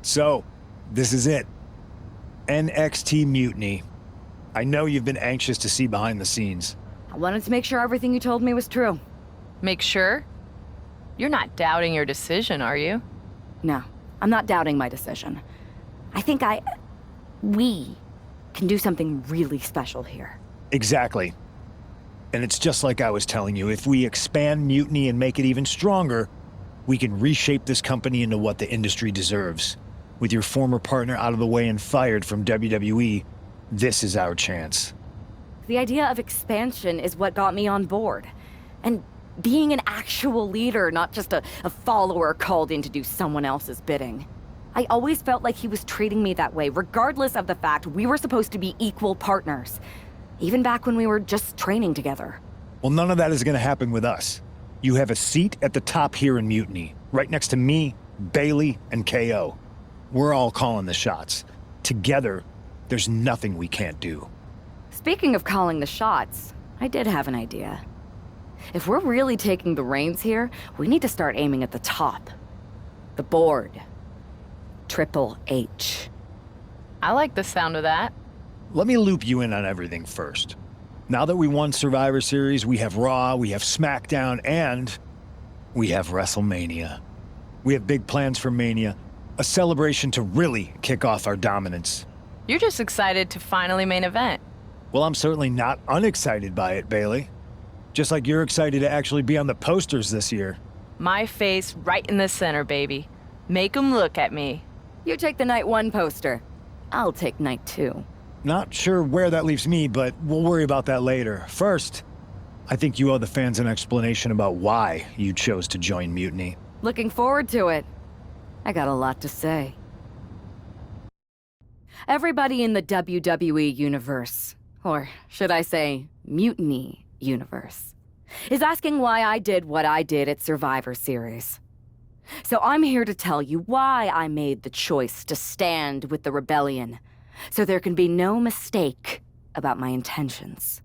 So, this is it. NXT Mutiny. I know you've been anxious to see behind the scenes. I wanted to make sure everything you told me was true. Make sure? You're not doubting your decision, are you? No, I'm not doubting my decision. I think we can do something really special here. Exactly. And it's just like I was telling you, if we expand Mutiny and make it even stronger, we can reshape this company into what the industry deserves. With your former partner out of the way and fired from WWE, this is our chance. The idea of expansion is what got me on board. And being an actual leader, not just a follower called in to do someone else's bidding. I always felt like he was treating me that way, regardless of the fact we were supposed to be equal partners. Even back when we were just training together. Well, none of that is going to happen with us. You have a seat at the top here in Mutiny, right next to me, Bailey, and KO. We're all calling the shots. Together, there's nothing we can't do. Speaking of calling the shots, I did have an idea. If we're really taking the reins here, we need to start aiming at the top. The board. Triple H. I like the sound of that. Let me loop you in on everything first. Now that we won Survivor Series, we have Raw, we have SmackDown, and we have WrestleMania. We have big plans for Mania, a celebration to really kick off our dominance. You're just excited to finally main event. Well, I'm certainly not unexcited by it, Bailey. Just like you're excited to actually be on the posters this year. My face right in the center, baby. Make 'em look at me. You take the night 1 poster. I'll take night 2. Not sure where that leaves me, but we'll worry about that later. First, I think you owe the fans an explanation about why you chose to join Mutiny. Looking forward to it. I got a lot to say. Everybody in the WWE universe, or should I say, Mutiny universe, is asking why I did what I did at Survivor Series. So I'm here to tell you why I made the choice to stand with the rebellion, so there can be no mistake about my intentions.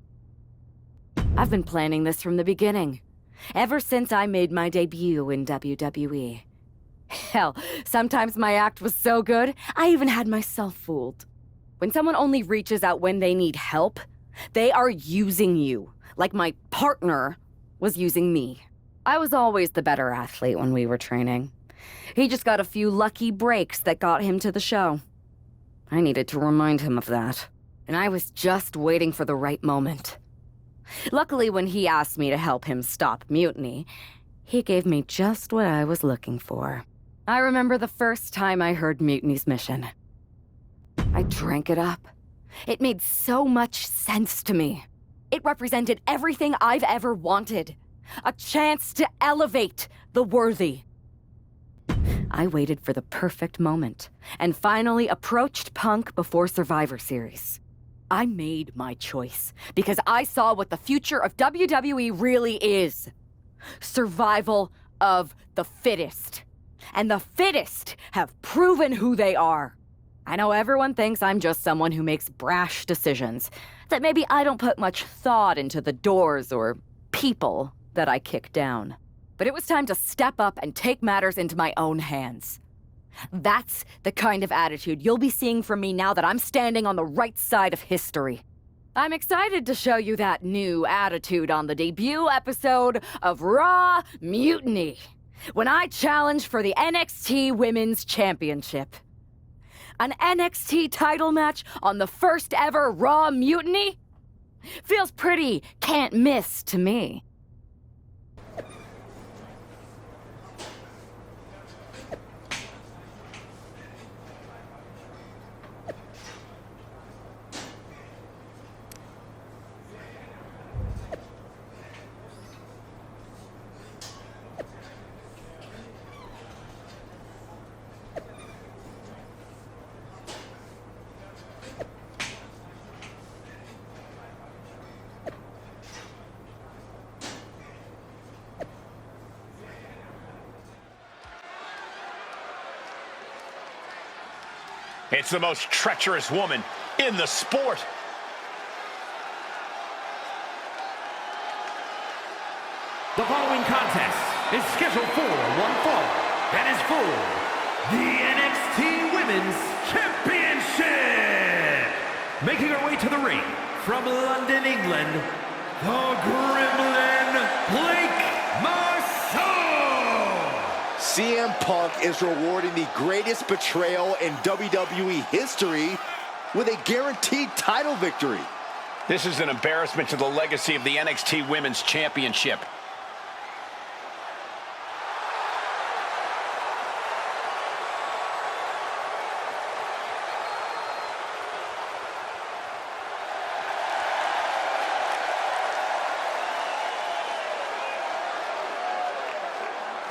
I've been planning this from the beginning, ever since I made my debut in WWE. Hell, sometimes my act was so good, I even had myself fooled. When someone only reaches out when they need help, they are using you, like my partner was using me. I was always the better athlete when we were training. He just got a few lucky breaks that got him to the show. I needed to remind him of that, and I was just waiting for the right moment. Luckily, when he asked me to help him stop Mutiny, he gave me just what I was looking for. I remember the first time I heard Mutiny's mission. I drank it up. It made so much sense to me. It represented everything I've ever wanted. A chance to elevate the worthy. I waited for the perfect moment, and finally approached Punk before Survivor Series. I made my choice, because I saw what the future of WWE really is. Survival of the fittest. And the fittest have proven who they are. I know everyone thinks I'm just someone who makes brash decisions, that maybe I don't put much thought into the doors or people that I kick down. But it was time to step up and take matters into my own hands. That's the kind of attitude you'll be seeing from me now that I'm standing on the right side of history. I'm excited to show you that new attitude on the debut episode of Raw Mutiny, when I challenge for the NXT Women's Championship. An NXT title match on the first ever Raw Mutiny? Feels pretty can't miss to me. It's the most treacherous woman in the sport. The following contest is scheduled for one fall and is for the NXT Women's Championship. Making her way to the ring from London, England, the Gremlin, Blake Marceau. CM Punk is rewarding the greatest betrayal in WWE history with a guaranteed title victory. This is an embarrassment to the legacy of the NXT Women's Championship.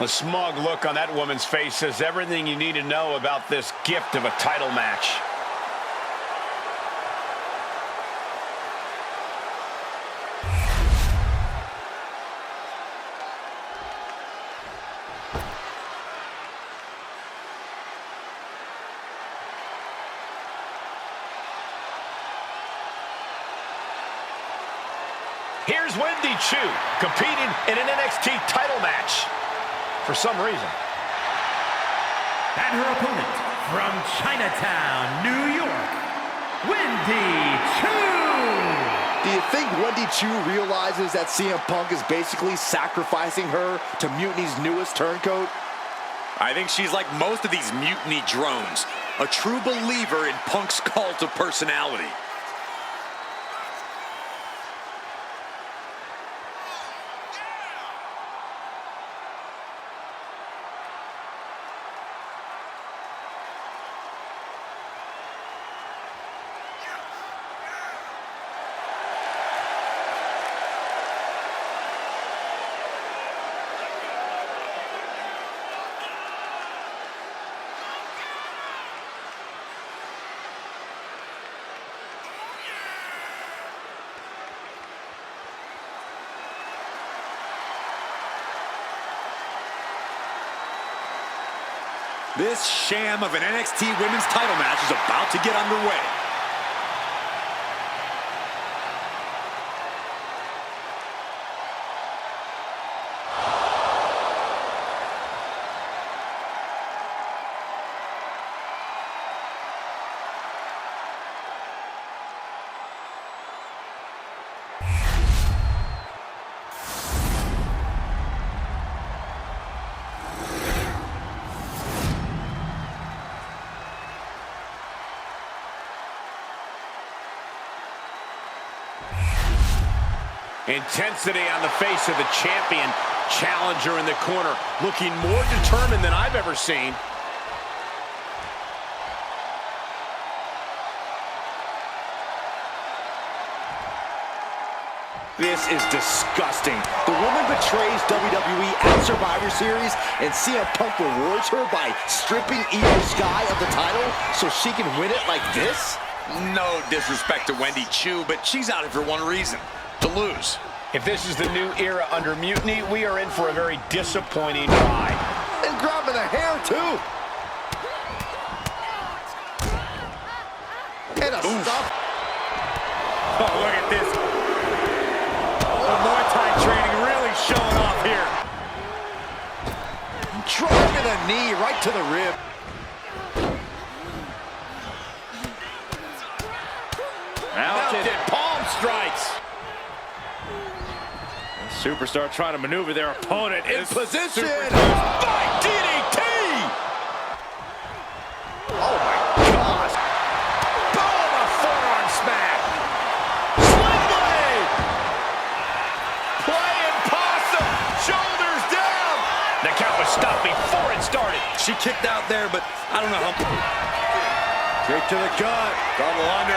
The smug look on that woman's face says everything you need to know about this gift of a title match. Here's Wendy Chu competing in an NXT title match. For some reason. And her opponent from Chinatown, New York, Wendy Chu. Do you think Wendy Chu realizes that CM Punk is basically sacrificing her to Mutiny's newest turncoat? I think she's like most of these Mutiny drones, a true believer in Punk's cult of personality. This sham of an NXT Women's title match is about to get underway. Intensity on the face of the champion. Challenger in the corner, looking more determined than I've ever seen. This is disgusting. The woman betrays WWE at Survivor Series, and CM Punk rewards her by stripping Io Sky of the title so she can win it like this? No disrespect to Wendy Chu, but she's out here for one reason: to lose. If this is the new era under Mutiny, we are in for a very disappointing ride. And grabbing the hair, too. And a stop. Oh, look at this. The Muay Thai training really showing off here. Driving a knee right to the rib. Mounted palm strikes. Superstar trying to maneuver their opponent In position. By DDT. Oh, my gosh. Boom, a forearm smack. Sling blade. Playing possum. Shoulders down. The count was stopped before it started. She kicked out there, but I don't know how. Straight to the gut. Double under.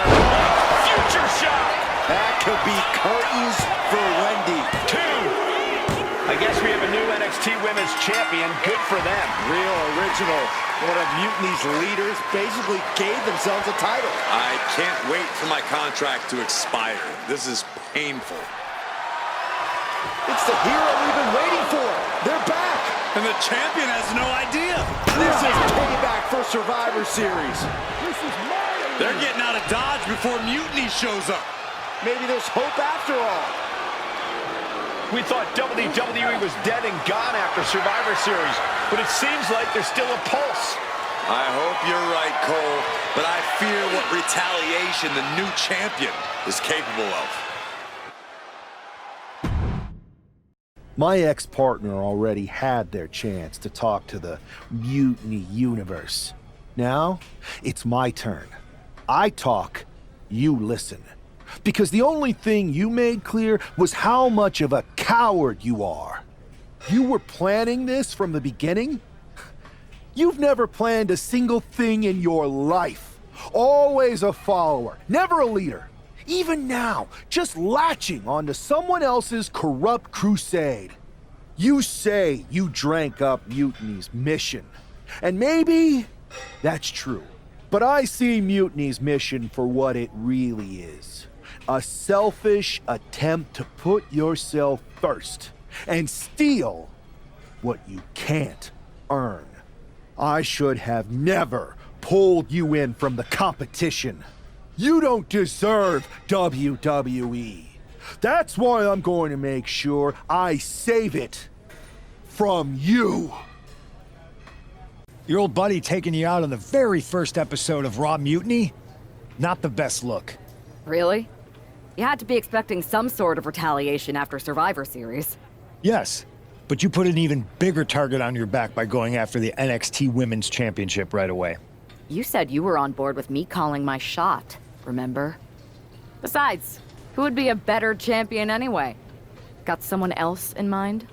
Future shot. That could be curtains for Wendy. 2. I guess we have a new NXT Women's Champion. Good for them. Real original. One of Mutiny's leaders basically gave themselves a title. I can't wait for my contract to expire. This is painful. It's the hero we've been waiting for. They're back. And the champion has no idea. This is payback for Survivor Series. They're getting out of Dodge before Mutiny shows up. Maybe there's hope after all. We thought WWE was dead and gone after Survivor Series, but it seems like there's still a pulse. I hope you're right, Cole, but I fear what retaliation the new champion is capable of. My ex-partner already had their chance to talk to the Mutiny universe. Now, it's my turn. I talk, you listen. Because the only thing you made clear was how much of a coward you are. You were planning this from the beginning? You've never planned a single thing in your life. Always a follower, never a leader. Even now, just latching onto someone else's corrupt crusade. You say you drank up Mutiny's mission. And maybe that's true. But I see Mutiny's mission for what it really is. A selfish attempt to put yourself first and steal what you can't earn. I should have never pulled you in from the competition. You don't deserve WWE. That's why I'm going to make sure I save it from you. Your old buddy taking you out on the very first episode of Raw Mutiny? Not the best look. Really? You had to be expecting some sort of retaliation after Survivor Series. Yes, but you put an even bigger target on your back by going after the NXT Women's Championship right away. You said you were on board with me calling my shot, remember? Besides, who would be a better champion anyway? Got someone else in mind?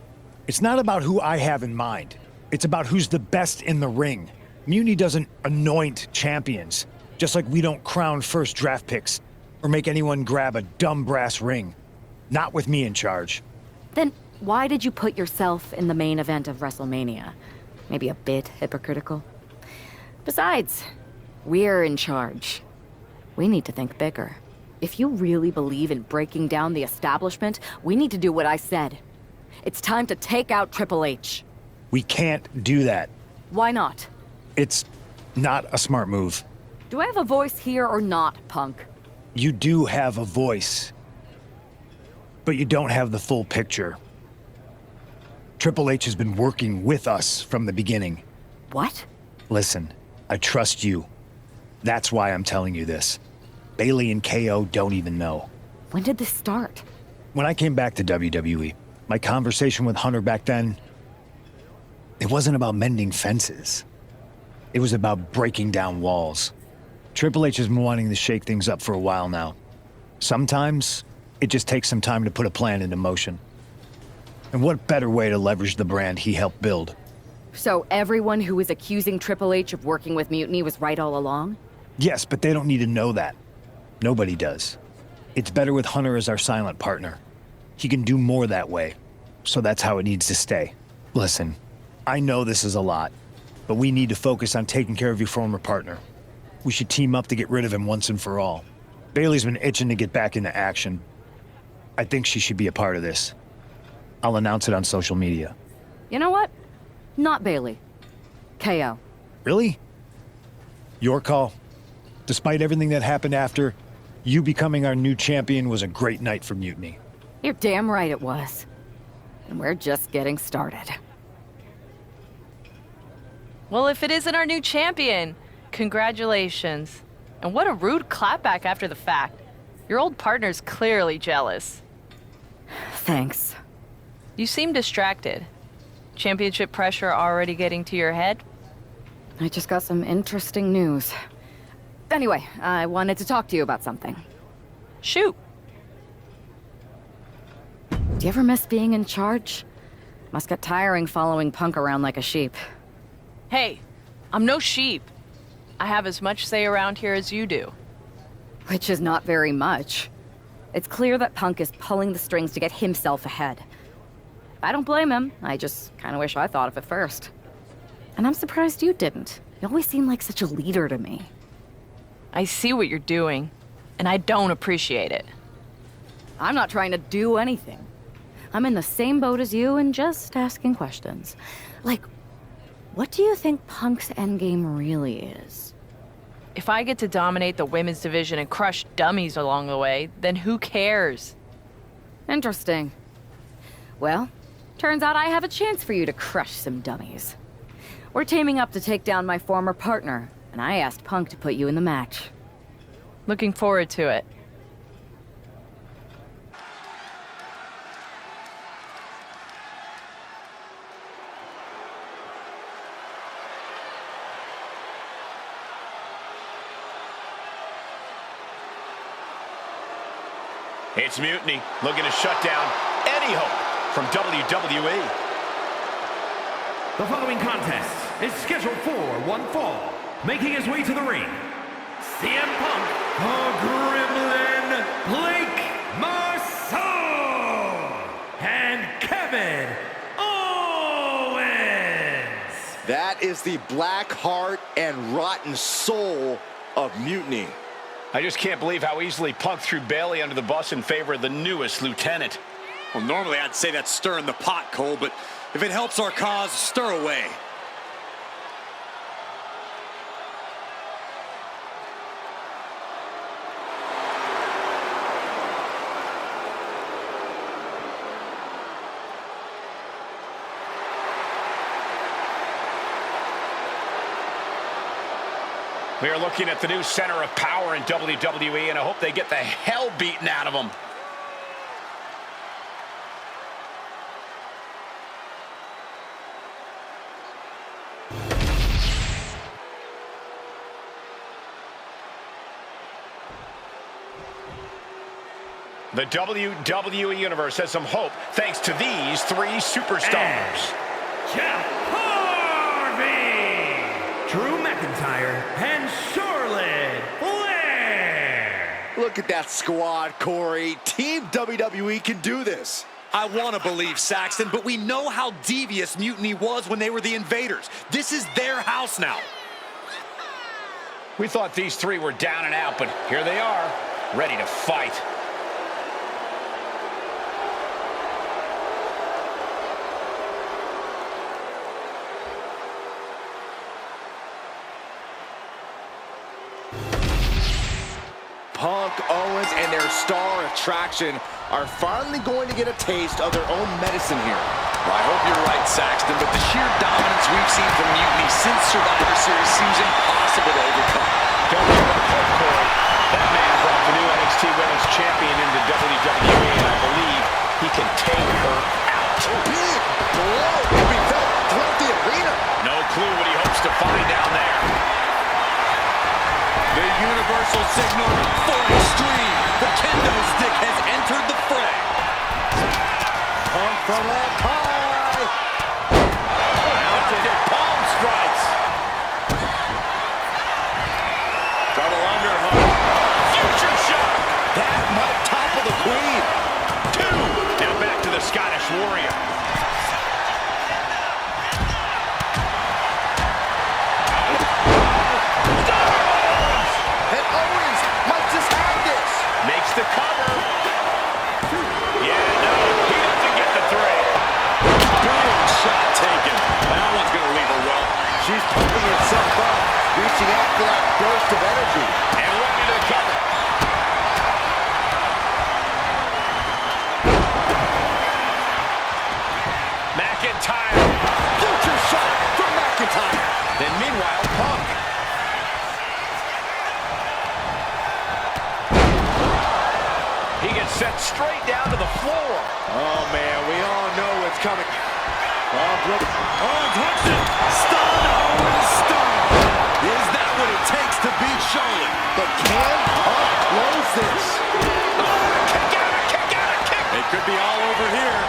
It's not about who I have in mind. It's about who's the best in the ring. Mutiny doesn't anoint champions, just like we don't crown first draft picks or make anyone grab a dumb brass ring. Not with me in charge. Then why did you put yourself in the main event of WrestleMania? Maybe a bit hypocritical? Besides, we're in charge. We need to think bigger. If you really believe in breaking down the establishment, we need to do what I said. It's time to take out Triple H. We can't do that. Why not? It's not a smart move. Do I have a voice here or not, Punk? You do have a voice, but you don't have the full picture. Triple H has been working with us from the beginning. What? Listen, I trust you. That's why I'm telling you this. Bayley and KO don't even know. When did this start? When I came back to WWE, my conversation with Hunter back then, it wasn't about mending fences. It was about breaking down walls. Triple H has been wanting to shake things up for a while now. Sometimes, it just takes some time to put a plan into motion. And what better way to leverage the brand he helped build? So everyone who was accusing Triple H of working with Mutiny was right all along? Yes, but they don't need to know that. Nobody does. It's better with Hunter as our silent partner. He can do more that way, so that's how it needs to stay. Listen, I know this is a lot, but we need to focus on taking care of your former partner. We should team up to get rid of him once and for all. Bayley's been itching to get back into action. I think she should be a part of this. I'll announce it on social media. You know what? Not Bayley. KO. Really? Your call? Despite everything that happened after, you becoming our new champion was a great night for Mutiny. You're damn right it was. And we're just getting started. Well, if it isn't our new champion, congratulations. And what a rude clapback after the fact. Your old partner's clearly jealous. Thanks. You seem distracted. Championship pressure already getting to your head? I just got some interesting news. Anyway, I wanted to talk to you about something. Shoot. Do you ever miss being in charge? Must get tiring following Punk around like a sheep. Hey, I'm no sheep. I have as much say around here as you do. Which is not very much. It's clear that Punk is pulling the strings to get himself ahead. I don't blame him. I just kind of wish I thought of it first. And I'm surprised you didn't. You always seem like such a leader to me. I see what you're doing, and I don't appreciate it. I'm not trying to do anything. I'm in the same boat as you and just asking questions. Like, what do you think Punk's endgame really is? If I get to dominate the women's division and crush dummies along the way, then who cares? Interesting. Well, turns out I have a chance for you to crush some dummies. We're teaming up to take down my former partner, and I asked Punk to put you in the match. Looking forward to it. It's Mutiny looking to shut down any hope from WWE. The following contest is scheduled for one fall. Making his way to the ring, CM Punk, the Gremlin, Blake Marceau, and Kevin Owens. That is the black heart and rotten soul of Mutiny. I just can't believe how easily Punk threw Bailey under the bus in favor of the newest lieutenant. Well, normally I'd say that's stirring the pot, Cole, but if it helps our cause, stir away. We are looking at the new center of power in WWE, and I hope they get the hell beaten out of them. The WWE Universe has some hope thanks to these three superstars. Jeff Harvey, Drew McIntyre, and Charlotte Flair. Look at that squad, Corey. Team WWE can do this. I want to believe, Saxton, but we know how devious Mutiny was when they were the invaders. This is their house now. We thought these three were down and out, but here they are, ready to fight. Punk, Owens, and their star attraction are finally going to get a taste of their own medicine here. Well, I hope you're right, Saxton, but the sheer dominance we've seen from Mutiny since Survivor Series seems impossible to overcome. Don't give up hope, Corey. That man brought the new NXT Women's Champion into WWE, and I believe he can take her out. Big blow can be felt throughout the arena. No clue what he hopes to find down there. The universal signal for extreme. The kendo stick has entered the fray. Punk from that high. Mounted palm strikes. Double underhook. Future shock. That might topple the queen. Two. Now back to the Scottish Warrior. And Owens might just have this. Makes the cover. Yeah, no, he doesn't get the three. Big shot taken. That one's going to leave her well. She's pumping herself up, reaching out for that burst of energy. And running to the cover. McIntyre. Future shot from McIntyre. Then meanwhile, Punk. He gets sent straight down to the floor. Oh, man, we all know what's coming. Oh, Brooke. Owens hooks it. Stun, Owens stun. Is that what it takes to beat Charlotte? But can Punk close this? Kick out, kick out, kick. It could be all over here.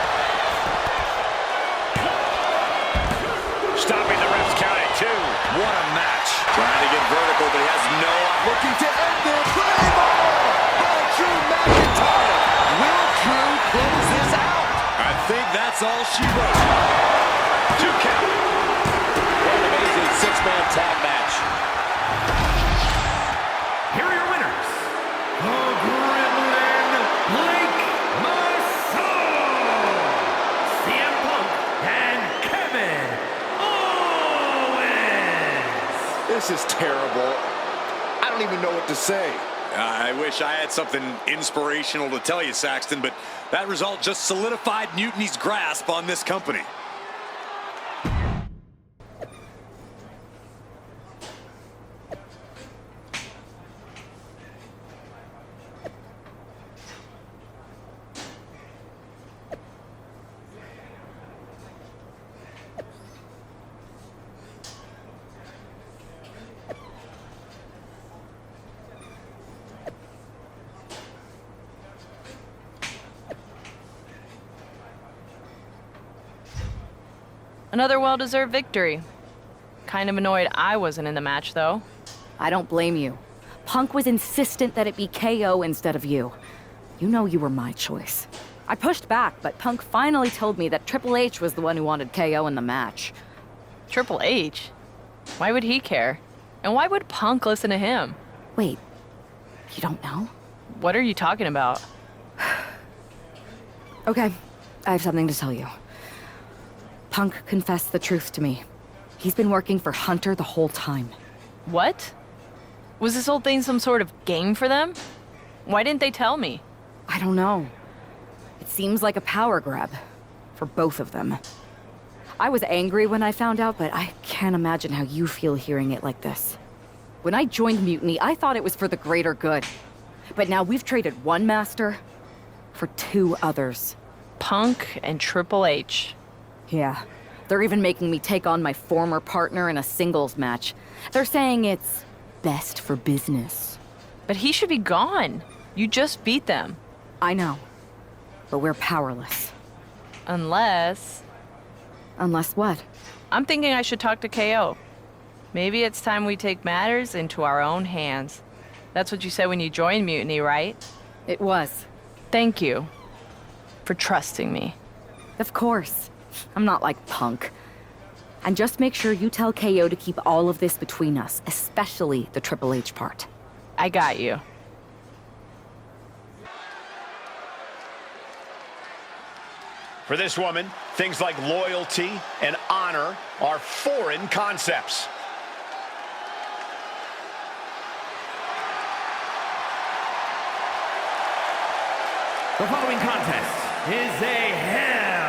Stopping the ref's count at two. What a match. Trying to get vertical, but he has no... Looking to end this. Claymore by Drew McIntyre. Will Drew close this out? I think that's all she wrote. Two count. What an amazing six-man tag match. Here are your winners, the Gremlin, Blake Marceau, CM Punk, and Kevin Owens. This is terrible. I don't even know what to say. I wish I had something inspirational to tell you, Saxton, but that result just solidified Mutiny's grasp on this company. Another well-deserved victory. Kind of annoyed I wasn't in the match, though. I don't blame you. Punk was insistent that it be KO instead of you. You know you were my choice. I pushed back, but Punk finally told me that Triple H was the one who wanted KO in the match. Triple H? Why would he care? And why would Punk listen to him? Wait, you don't know? What are you talking about? Okay, I have something to tell you. Punk confessed the truth to me. He's been working for Hunter the whole time. What? Was this whole thing some sort of game for them? Why didn't they tell me? I don't know. It seems like a power grab. For both of them. I was angry when I found out, but I can't imagine how you feel hearing it like this. When I joined Mutiny, I thought it was for the greater good. But now we've traded one master for two others. Punk and Triple H. Yeah. They're even making me take on my former partner in a singles match. They're saying it's best for business. But he should be gone. You just beat them. I know. But we're powerless. Unless... Unless what? I'm thinking I should talk to KO. Maybe it's time we take matters into our own hands. That's what you said when you joined Mutiny, right? It was. Thank you for trusting me. Of course. I'm not like Punk. And just make sure you tell KO to keep all of this between us, especially the Triple H part. I got you. For this woman, things like loyalty and honor are foreign concepts. The following contest is a Hell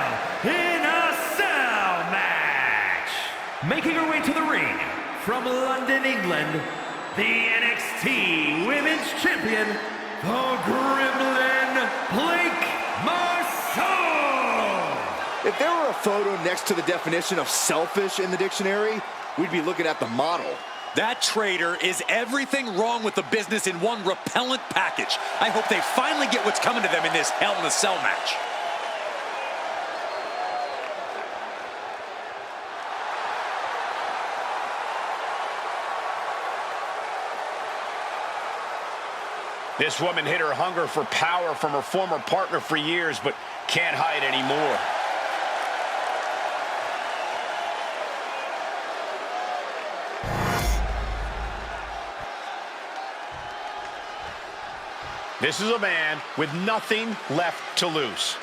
in a Cell match. Making her way to the ring from London, England, the NXT Women's Champion, the Gremlin, Blake Marceau. If there were a photo next to the definition of selfish in the dictionary, we'd be looking at the model. That traitor is everything wrong with the business in one repellent package. I hope they finally get what's coming to them in this Hell in a Cell match. This woman hid her hunger for power from her former partner for years, but can't hide anymore. This is a man with nothing left to lose.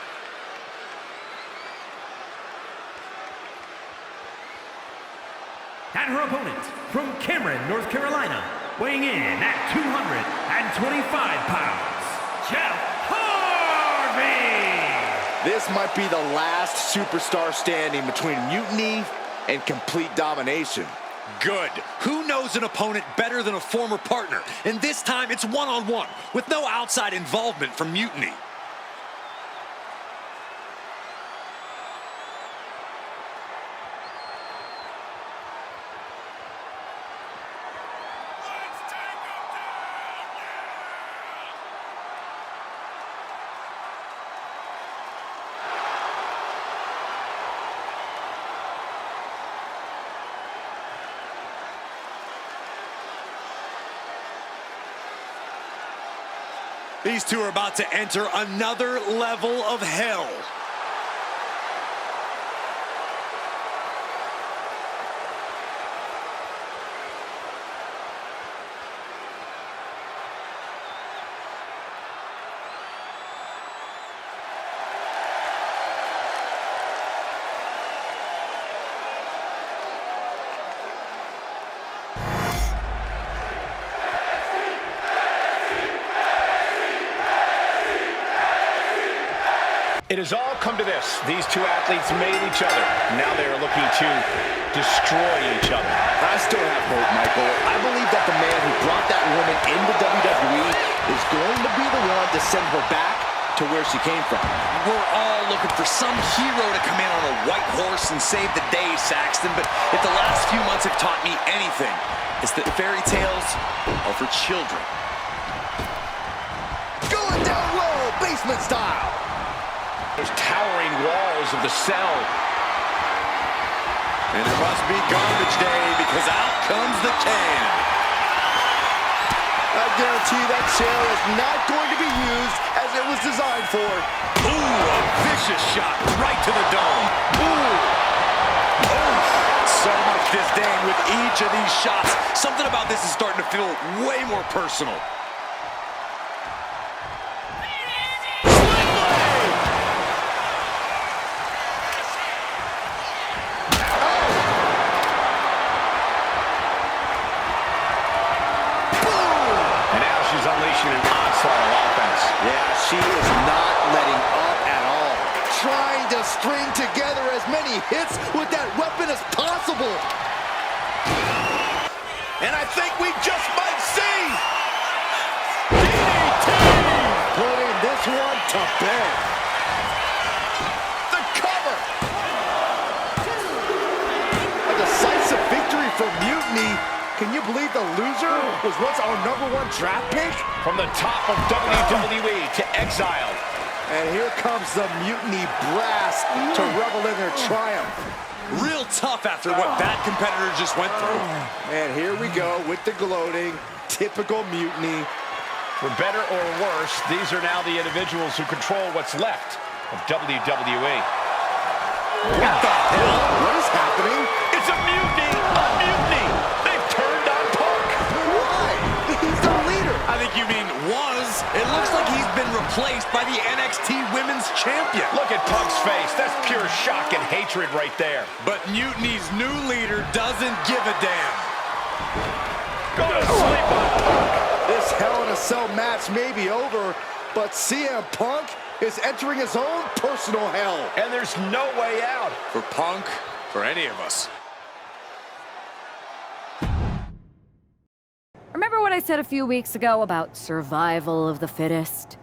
And her opponent from Cameron, North Carolina, weighing in at 225 pounds, Jeff Harvey! This might be the last superstar standing between Mutiny and complete domination. Good. Who knows an opponent better than a former partner? And this time it's one-on-one, with no outside involvement from Mutiny. These two are about to enter another level of hell. It has all come to this. These two athletes made each other. Now they are looking to destroy each other. I still have hope, Michael. I believe that the man who brought that woman into WWE is going to be the one to send her back to where she came from. We're all looking for some hero to come in on a white horse and save the day, Saxton, but if the last few months have taught me anything, it's that fairy tales are for children. Going down low, basement style. Those towering walls of the cell. must be garbage day because out comes the can. I guarantee that chair is not going to be used as it was designed for. Ooh, a vicious shot right to the dome. Ooh. Oh, so much disdain with each of these shots. Something about this is starting to feel way more personal. Unleashing an onslaught of offense. Yeah, she is not letting up at all. Trying to string together as many hits with that weapon as possible. And I think we just might see DDT putting this one to bed. The cover. A decisive victory for Mutiny. Can you believe the loser was once our #1 draft pick? From the top of WWE to exiled. And here comes the Mutiny brass to revel in their triumph. Real tough after what that competitor just went through. And here we go with the gloating. Typical Mutiny. For better or worse, these are now the individuals who control what's left of WWE. What the hell? What is happening? It's a mutiny! A mutiny! They've turned on Punk! Why? He's the leader. I think you mean was. It looks like he's been replaced by the NXT Women's Champion. Look at Punk's face. That's pure shock and hatred right there. But Mutiny's new leader doesn't give a damn. Go to sleep on Punk. This Hell in a Cell match may be over, but CM Punk is entering his own personal hell. And there's no way out. For Punk, for any of us. Remember what I said a few weeks ago about survival of the fittest?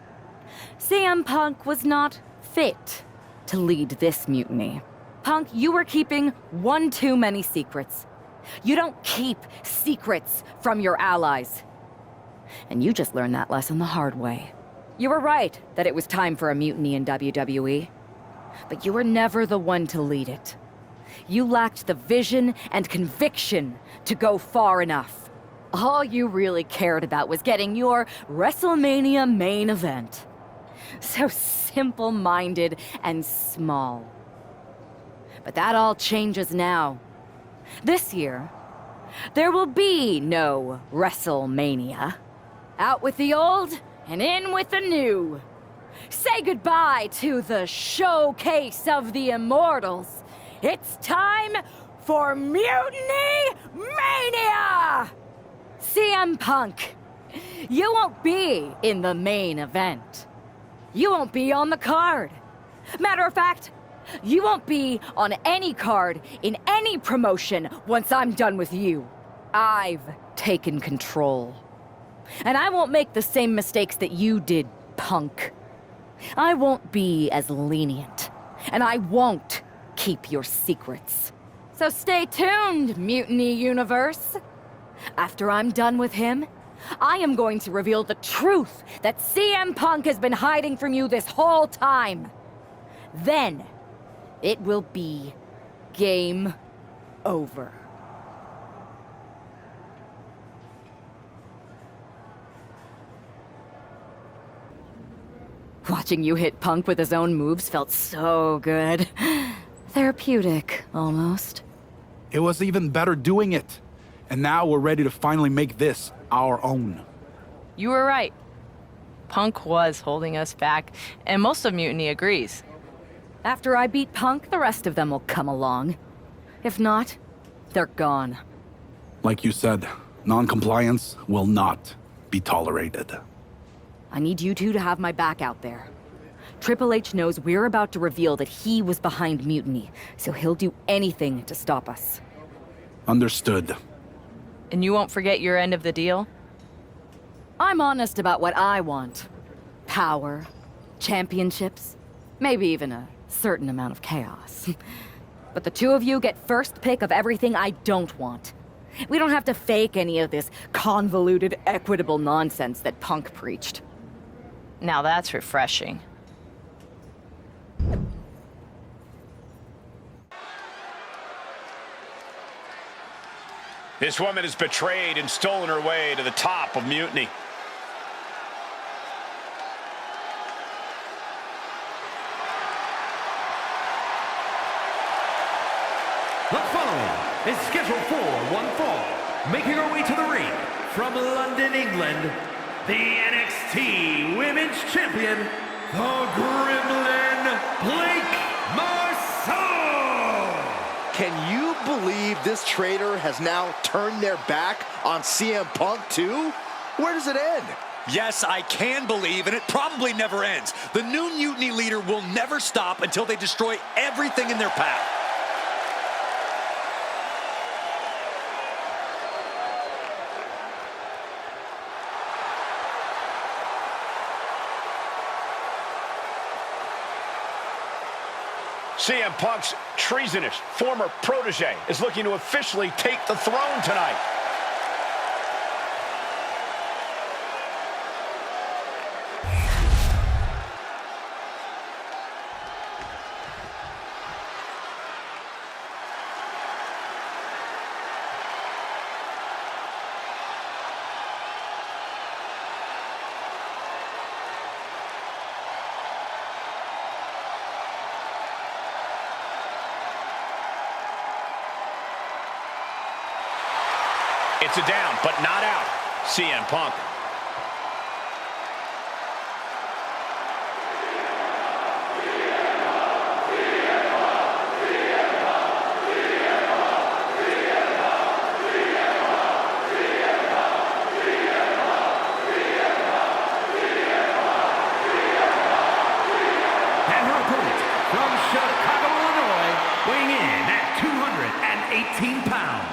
CM Punk was not fit to lead this mutiny. Punk, you were keeping one too many secrets. You don't keep secrets from your allies. And you just learned that lesson the hard way. You were right that it was time for a mutiny in WWE. But you were never the one to lead it. You lacked the vision and conviction to go far enough. All you really cared about was getting your WrestleMania main event. So simple-minded and small. But that all changes now. This year, there will be no WrestleMania. Out with the old and in with the new. Say goodbye to the showcase of the immortals. It's time for Mutiny Mania! CM Punk, you won't be in the main event. You won't be on the card. Matter of fact, you won't be on any card in any promotion once I'm done with you. I've taken control. And I won't make the same mistakes that you did, Punk. I won't be as lenient. And I won't keep your secrets. So stay tuned, Mutiny Universe. After I'm done with him, I am going to reveal the truth that CM Punk has been hiding from you this whole time. Then, it will be game over. Watching you hit Punk with his own moves felt so good. Therapeutic, almost. It was even better doing it. And now we're ready to finally make this our own. You were right. Punk was holding us back, and most of Mutiny agrees. After I beat Punk, the rest of them will come along. If not, they're gone. Like you said, non-compliance will not be tolerated. I need you two to have my back out there. Triple H knows we're about to reveal that he was behind Mutiny, so he'll do anything to stop us. Understood. And you won't forget your end of the deal? I'm honest about what I want. Power, championships, maybe even a certain amount of chaos. But the two of you get first pick of everything I don't want. We don't have to fake any of this convoluted, equitable nonsense that Punk preached. Now that's refreshing. This woman has betrayed and stolen her way to the top of Mutiny. The following is scheduled for one fall. Making her way to the ring from London, England, the NXT Women's Champion, the Gremlin, Blake Marceau. Can you believe this traitor has now turned their back on CM Punk too? Where does it end? Yes, I can believe, and it probably never ends. The new Mutiny leader will never stop until they destroy everything in their path. CM Punk's treasonous former protege is looking to officially take the throne tonight. It's a down, but not out. CM Punk. And her opponent from Chicago, Illinois, weighing in at 218 pounds,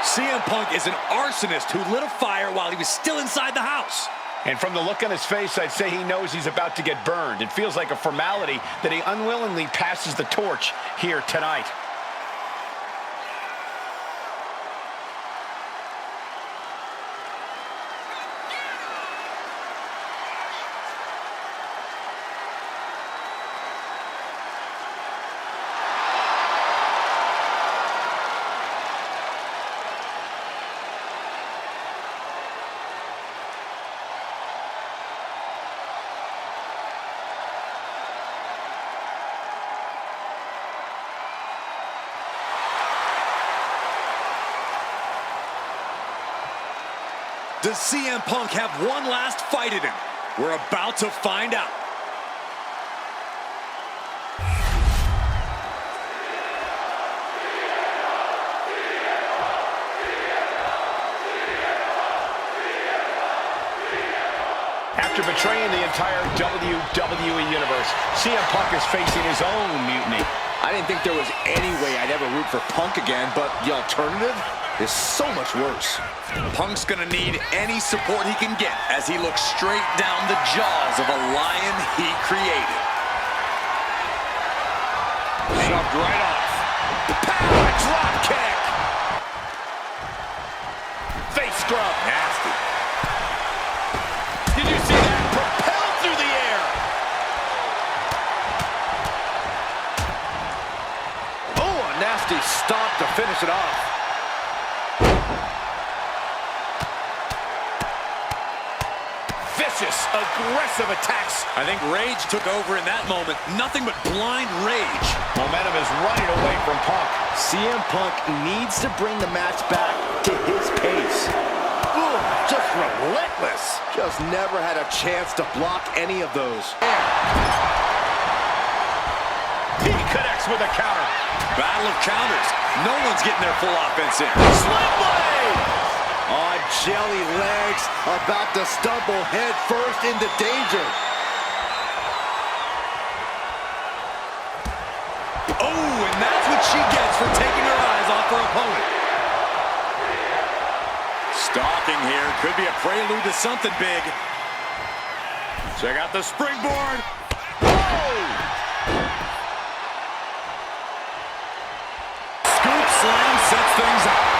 CM Punk is an arsonist who lit a fire while he was still inside the house. And from the look on his face, I'd say he knows he's about to get burned. It feels like a formality that he unwillingly passes the torch here tonight. Does CM Punk have one last fight in him? We're about to find out. After betraying the entire WWE Universe, CM Punk is facing his own mutiny. I didn't think there was any way I'd ever root for Punk again, but the alternative is so much worse. Punk's gonna need any support he can get as he looks straight down the jaws of a lion he created. Shoved right off. Power drop kick. Face scrub. Nasty. Did you see that? Propelled through the air. Oh, a nasty stomp to finish it off. Vicious, aggressive attacks. I think rage took over in that moment. Nothing but blind rage. Momentum is running away from Punk. CM Punk needs to bring the match back to his pace. Ooh, just relentless. Just never had a chance to block any of those. He connects with a counter. Battle of counters. No one's getting their full offense in. Slam blade! On jelly legs, about to stumble head first into danger. Oh, and that's what she gets for taking her eyes off her opponent. Stalking here could be a prelude to something big. Check out the springboard. Oh! Scoop slam sets things up.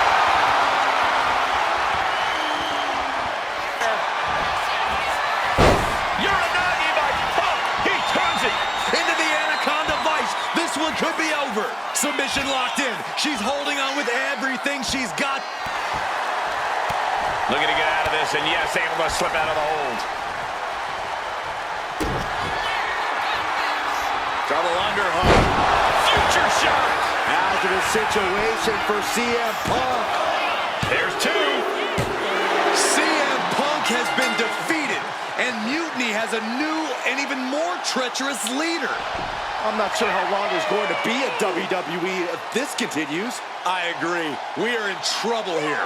Could be a over. Submission locked in. She's holding on with everything she's got. Looking to get out of this, and yes, able to slip out of the hold. Double underhook. Future shot. Hazardous situation for CM Punk. There's two. CM Punk has been defeated, and Mutiny has a new and even more treacherous leader. I'm not sure how long there's going to be at WWE if this continues. I agree. We are in trouble here.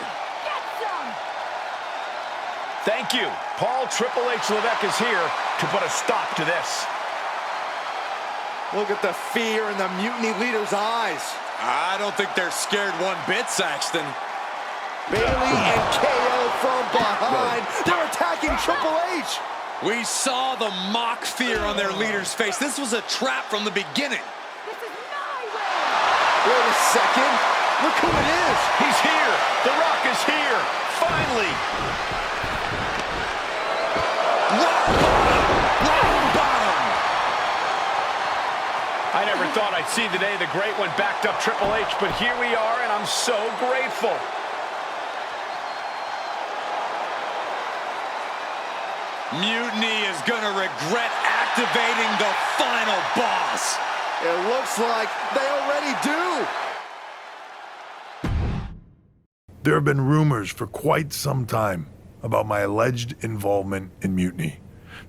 Thank you. Paul Triple H Levesque is here to put a stop to this. Look at the fear in the Mutiny leader's eyes. I don't think they're scared one bit, Saxton. Bailey and KO from behind. They're attacking Triple H. We saw the mock fear on their leader's face. This was a trap from the beginning. Wait a second. Look who it is. He's here. The Rock is here. Finally. Rock bottom. I never thought I'd see the day the Great One backed up Triple H, but here we are, and I'm so grateful. Mutiny is going to regret activating the final boss. It looks like they already do. There have been rumors for quite some time about my alleged involvement in Mutiny.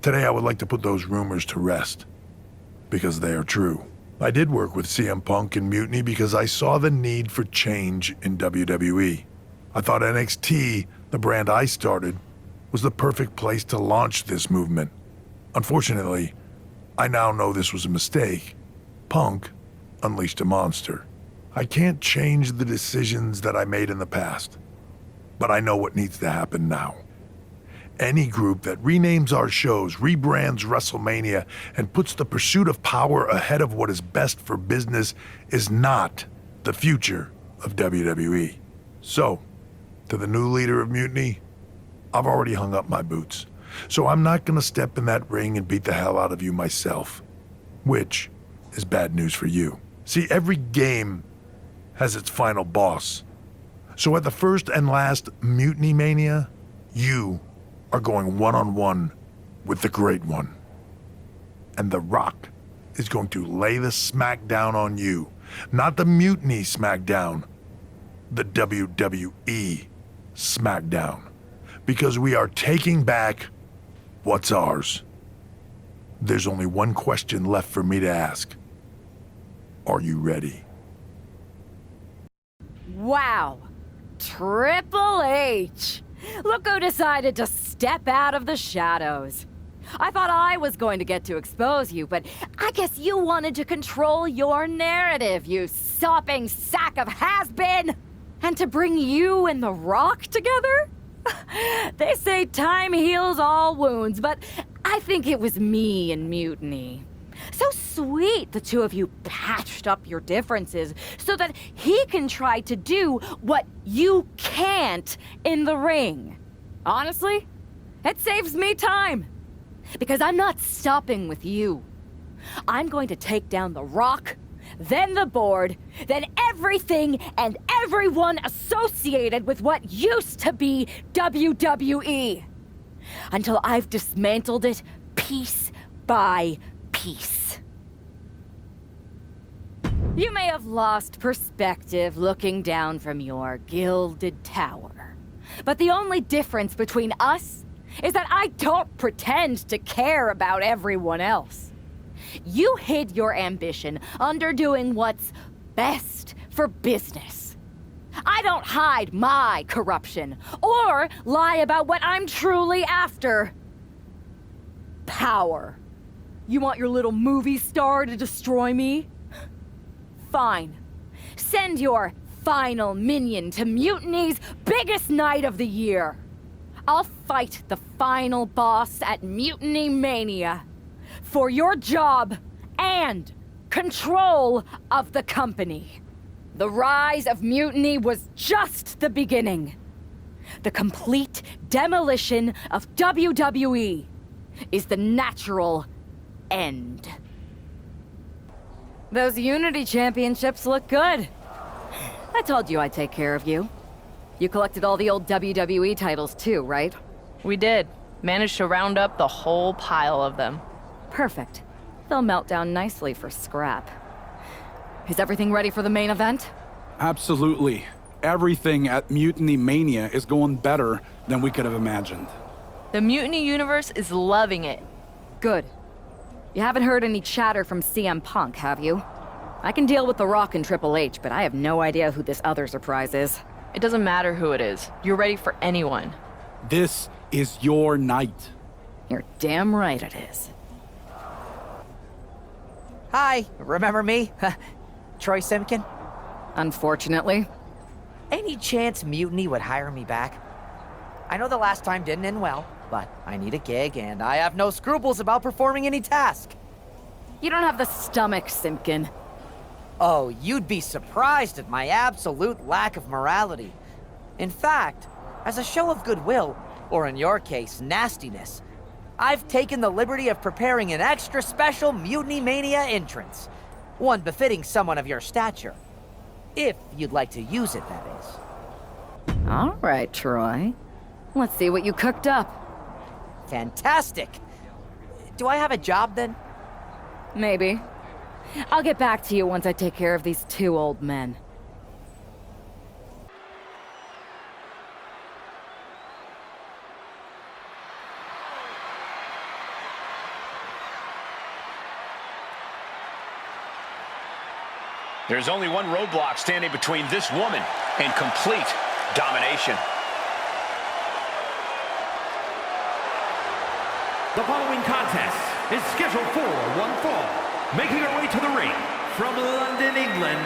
Today I would like to put those rumors to rest, because they are true. I did work with CM Punk in Mutiny because I saw the need for change in WWE. I thought NXT, the brand I started, was the perfect place to launch this movement. Unfortunately, I now know this was a mistake. Punk unleashed a monster. I can't change the decisions that I made in the past, but I know what needs to happen now. Any group that renames our shows, rebrands WrestleMania, and puts the pursuit of power ahead of what is best for business is not the future of WWE. So, to the new leader of Mutiny, I've already hung up my boots. So I'm not gonna step in that ring and beat the hell out of you myself, which is bad news for you. See, every game has its final boss. So at the first and last Mutiny Mania, you are going one-on-one with the Great One. And The Rock is going to lay the smackdown on you. Not the Mutiny smackdown, the WWE smackdown. Because we are taking back what's ours. There's only one question left for me to ask. Are you ready? Wow. Triple H. Look who decided to step out of the shadows. I thought I was going to get to expose you, but I guess you wanted to control your narrative, you sopping sack of has-been! And to bring you and The Rock together? They say time heals all wounds, but I think it was me and Mutiny. So sweet the two of you patched up your differences so that he can try to do what you can't in the ring. Honestly, it saves me time. Because I'm not stopping with you. I'm going to take down The Rock, then the board, then everything and everyone associated with what used to be WWE. Until I've dismantled it piece by piece. You may have lost perspective looking down from your gilded tower. But the only difference between us is that I don't pretend to care about everyone else. You hid your ambition under doing what's best for business. I don't hide my corruption or lie about what I'm truly after. Power. You want your little movie star to destroy me? Fine. Send your final minion to Mutiny's biggest night of the year. I'll fight the final boss at Mutiny Mania for your job and control of the company. The rise of Mutiny was just the beginning. The complete demolition of WWE is the natural end. Those Unity Championships look good. I told you I'd take care of you. You collected all the old WWE titles too, right? We did. Managed to round up the whole pile of them. Perfect. They'll melt down nicely for scrap. Is everything ready for the main event? Absolutely. Everything at Mutiny Mania is going better than we could have imagined. The Mutiny universe is loving it. Good. You haven't heard any chatter from CM Punk, have you? I can deal with The Rock and Triple H, but I have no idea who this other surprise is. It doesn't matter who it is. You're ready for anyone. This is your night. You're damn right it is. Hi, remember me? Troy Simkin? Unfortunately. Any chance Mutiny would hire me back? I know the last time didn't end well, but I need a gig and I have no scruples about performing any task. You don't have the stomach, Simpkin. Oh, you'd be surprised at my absolute lack of morality. In fact, as a show of goodwill, or in your case, nastiness, I've taken the liberty of preparing an extra special Mutiny Mania entrance. One befitting someone of your stature. If you'd like to use it, that is. All right, Troy. Let's see what you cooked up. Fantastic! Do I have a job then? Maybe. I'll get back to you once I take care of these two old men. There's only one roadblock standing between this woman and complete domination. The following contest is scheduled for one fall. Making her way to the ring from London, England,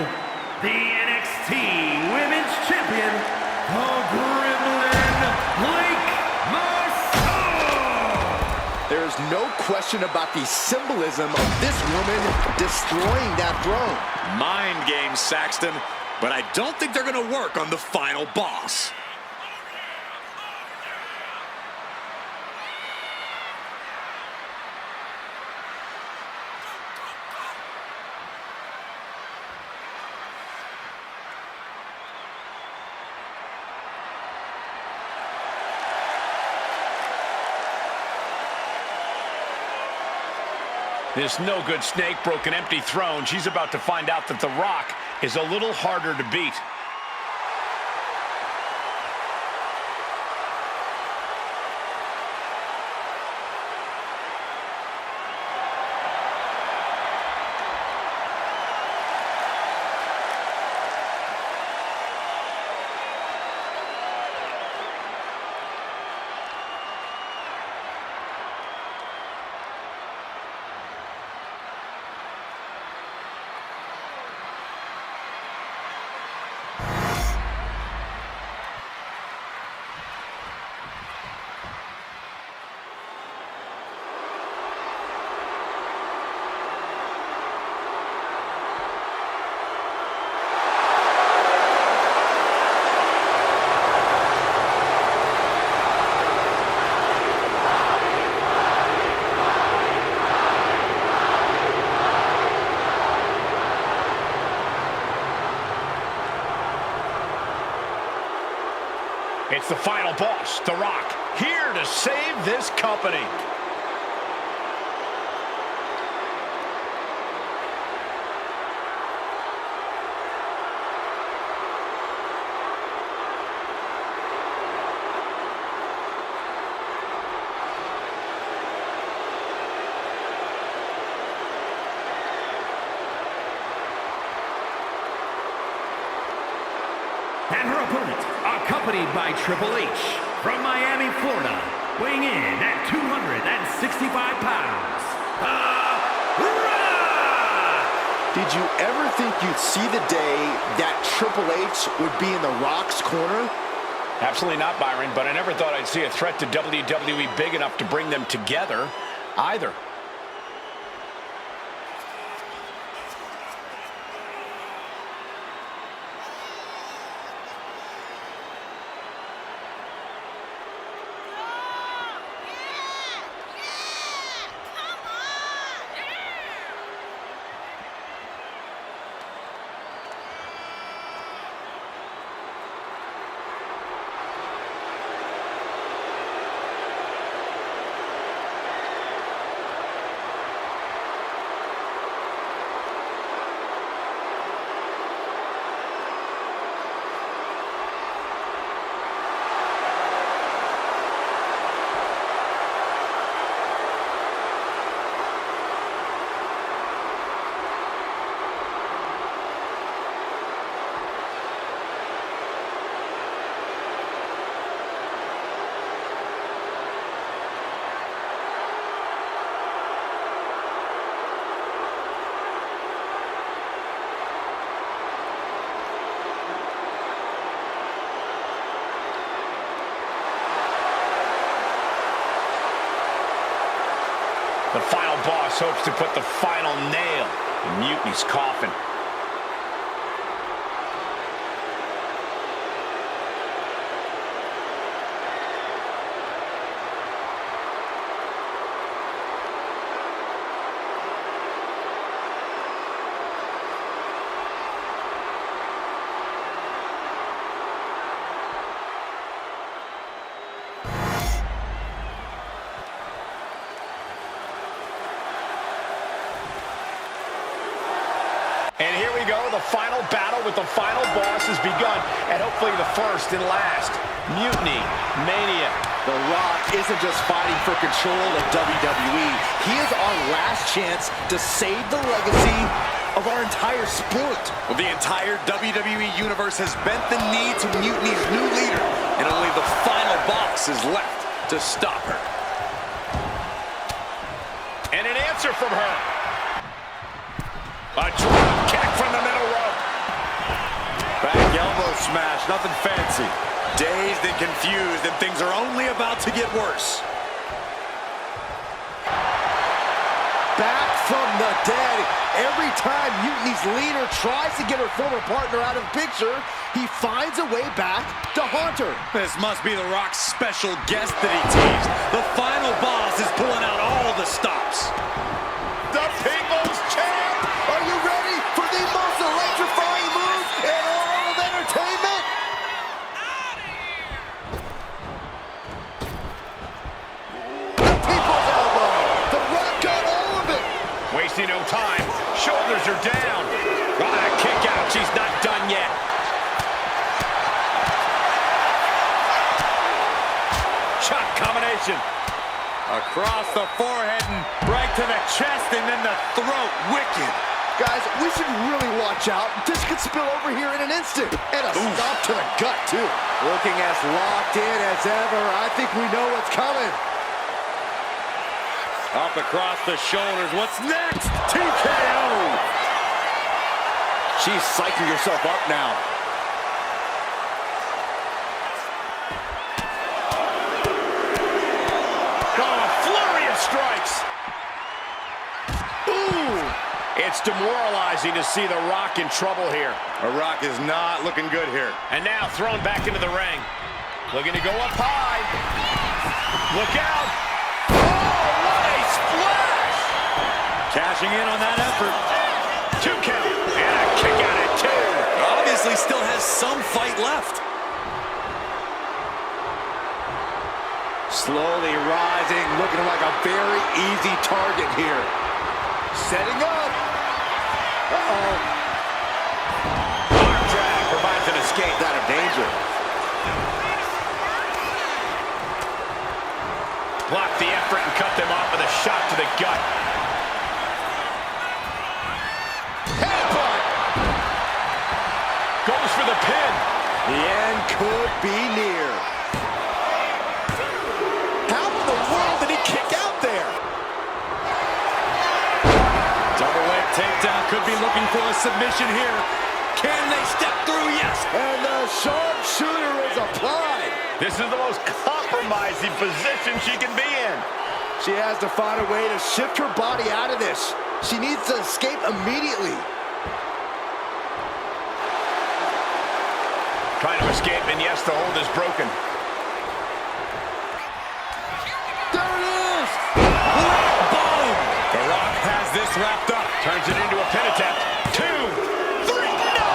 the NXT Women's Champion, the Gremlin, Blake Marcel! There's no question about the symbolism of this woman destroying that throne. Mind games, Saxton, but I don't think they're going to work on the final boss. This no-good snake broke an empty throne. She's about to find out that The Rock is a little harder to beat. It's the final boss, The Rock, here to save this company. And her opponent, accompanied by Triple H, from Miami, Florida, weighing in at 265 pounds, The Rock! Did you ever think you'd see the day that Triple H would be in The Rock's corner? Absolutely not, Byron, but I never thought I'd see a threat to WWE big enough to bring them together either. The final boss hopes to put the final nail in Mutiny's coffin. And here we go, the final battle with the final boss has begun, and hopefully the first and last. Mutiny Mania. The Rock isn't just fighting for control of WWE. He is our last chance to save the legacy of our entire sport. Well, the entire WWE Universe has bent the knee to Mutiny's new leader, and only the final boss is left to stop her. And an answer from her. A drop kick from the middle rope. Back elbow smash, nothing fancy. Dazed and confused, and things are only about to get worse. Back from the dead. Every time Mutiny's leader tries to get her former partner out of the picture, he finds a way back to haunt her. This must be The Rock's special guest that he teased. The final boss is pulling out all the stops. The People's Champ! Are you ready for the most electrifying move in all of entertainment? The People's Elbow! The Rock got all of it! Wasting no time. Shoulders are down. What a kick out. She's not done yet. Shot combination. Across the forehead and right to the chest and then the throat. Wicked. Guys, we should really watch out. This could spill over here in an instant. And a stop to the gut, too. Looking as locked in as ever. I think we know what's coming. Up across the shoulders. What's next? TKO. She's psyching herself up now. Strikes. Ooh! It's demoralizing to see The Rock in trouble here. The Rock is not looking good here. And now thrown back into the ring. Looking to go up high. Look out. Oh, what a splash! Cashing in on that effort. 2 count. And a kick out at 2. Obviously still has some fight left. Slowly rising, looking like a very easy target here. Setting up. Uh-oh. Arm drag provides an escape. Out of danger. Block the effort and cut them off with a shot to the gut. Headbutt. Goes for the pin. The end could be near. How in the world did he kick out there? Double leg takedown, could be looking for a submission here. Can they step through? Yes. And the sharpshooter is applied. This is the most compromising position she can be in. She has to find a way to shift her body out of this. She needs to escape immediately. Trying to escape, and yes, the hold is broken. There it is! Boom! The Rock has this wrapped up. Turns it into a pin attempt. 2, 3, no!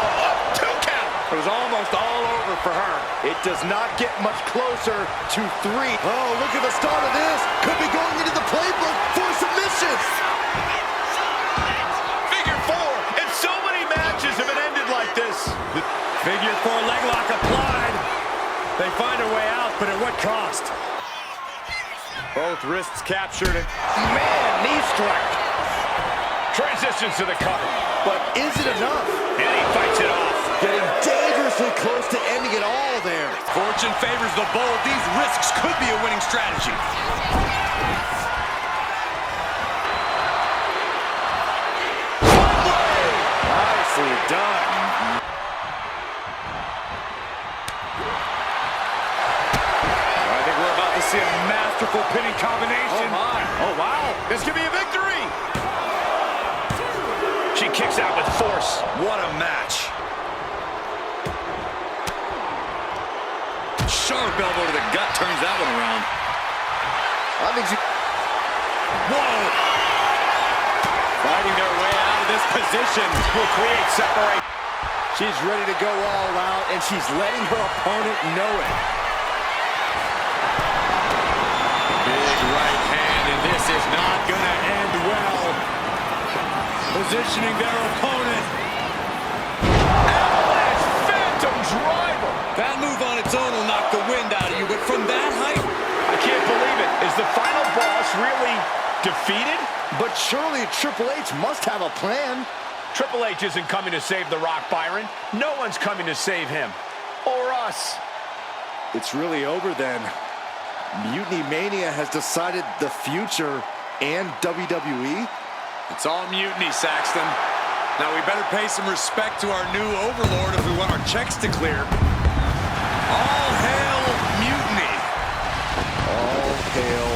2 count! It was almost all over for her. It does not get much closer to 3. Oh, look at the start of this. Could be going into the playbook for submissions. Figure 4, and so many matches have been ended like this. Figure 4 leg lock applied. They find a way out, but at what cost? Both wrists captured. Man, knee strike. Transitions to the cover. But is it enough? And he fights it off. Getting dangerously close to ending it all there. Fortune favors the bold. These risks could be a winning strategy. Nicely done. I think we're about to see a masterful pinning combination. Oh, my. Oh, wow. This could be a think she... Whoa! Fighting their way out of this position will create separation. She's ready to go all out, and she's letting her opponent know it. Big right hand, and this is not going to end well. Positioning their opponent. Avalanche Phantom Driver. That move on its own will knock the wind out of you, but from that height... I can't believe it. Is the final boss really defeated? But surely Triple H must have a plan. Triple H isn't coming to save The Rock, Byron. No one's coming to save him. Or us. It's really over then. Mutiny Mania has decided the future and WWE. It's all mutiny, Saxton. Now we better pay some respect to our new overlord if we want our checks to clear. All hail mutiny. All hail